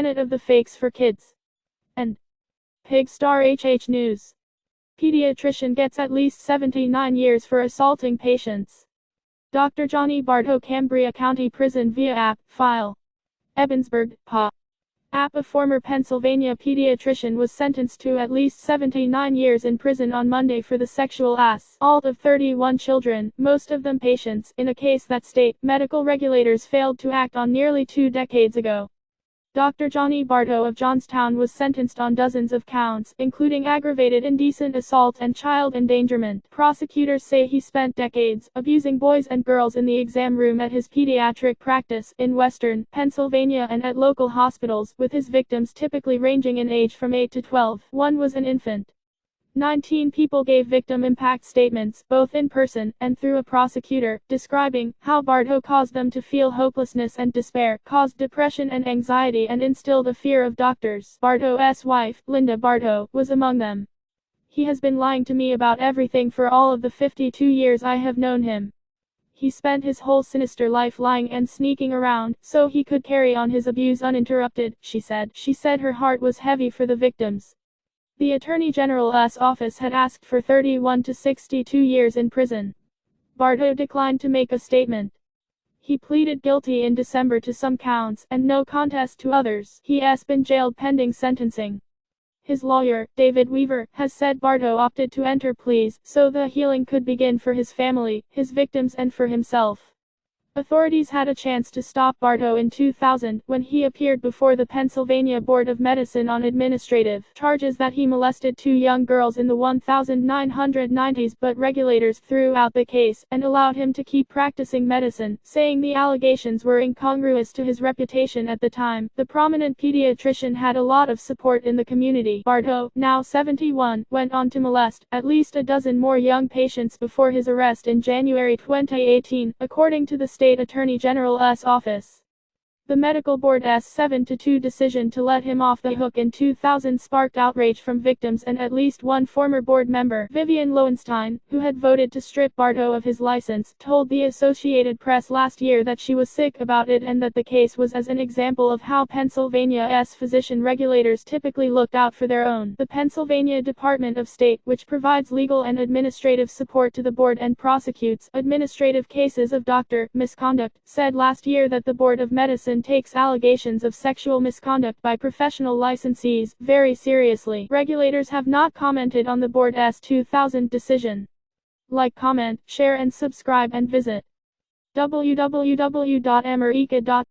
Planet of the Fakes for Kids. And Pig Star HH News. Pediatrician gets at least 79 years for assaulting patients. Dr. Johnnie Barto, Cambria County Prison via app, file. Ebensburg, Pa. App. A former Pennsylvania pediatrician was sentenced to at least 79 years in prison on Monday for the sexual assault of 31 children, most of them patients, in a case that state medical regulators failed to act on nearly 2 decades ago. Dr. Johnnie Barto of Johnstown was sentenced on dozens of counts, including aggravated indecent assault and child endangerment. Prosecutors say he spent decades abusing boys and girls in the exam room at his pediatric practice in western Pennsylvania and at local hospitals, with his victims typically ranging in age from 8 to 12. One was an infant. 19 people gave victim impact statements, both in person and through a prosecutor, describing how Barto caused them to feel hopelessness and despair, caused depression and anxiety, and instilled a fear of doctors. Barto's wife, Linda Barto, was among them. He has been lying to me about everything for all of the 52 years I have known him. He spent his whole sinister life lying and sneaking around, so he could carry on his abuse uninterrupted, she said. She said her heart was heavy for the victims. The Attorney General's office had asked for 31 to 62 years in prison. Barto declined to make a statement. He pleaded guilty in December to some counts, and no contest to others. He has been jailed pending sentencing. His lawyer, David Weaver, has said Barto opted to enter pleas, so the healing could begin for his family, his victims, and for himself. Authorities had a chance to stop Barto in 2000, when he appeared before the Pennsylvania Board of Medicine on administrative charges that he molested 2 young girls in the 1990s, but regulators threw out the case, and allowed him to keep practicing medicine, saying the allegations were incongruous to his reputation at the time. The prominent pediatrician had a lot of support in the community. Barto, now 71, went on to molest at least a dozen more young patients before his arrest in January 2018, according to the State Attorney General's office. The medical board's 7-2 decision to let him off the hook in 2000 sparked outrage from victims and at least one former board member, Vivian Lowenstein, who had voted to strip Barto of his license, told the Associated Press last year that she was sick about it and that the case was as an example of how Pennsylvania's physician regulators typically looked out for their own. The Pennsylvania Department of State, which provides legal and administrative support to the board and prosecutes administrative cases of doctor misconduct, said last year that the Board of Medicine takes allegations of sexual misconduct by professional licensees very seriously. Regulators have not commented on the board's 2000 decision. Like, comment, share and subscribe, and visit www.america.com.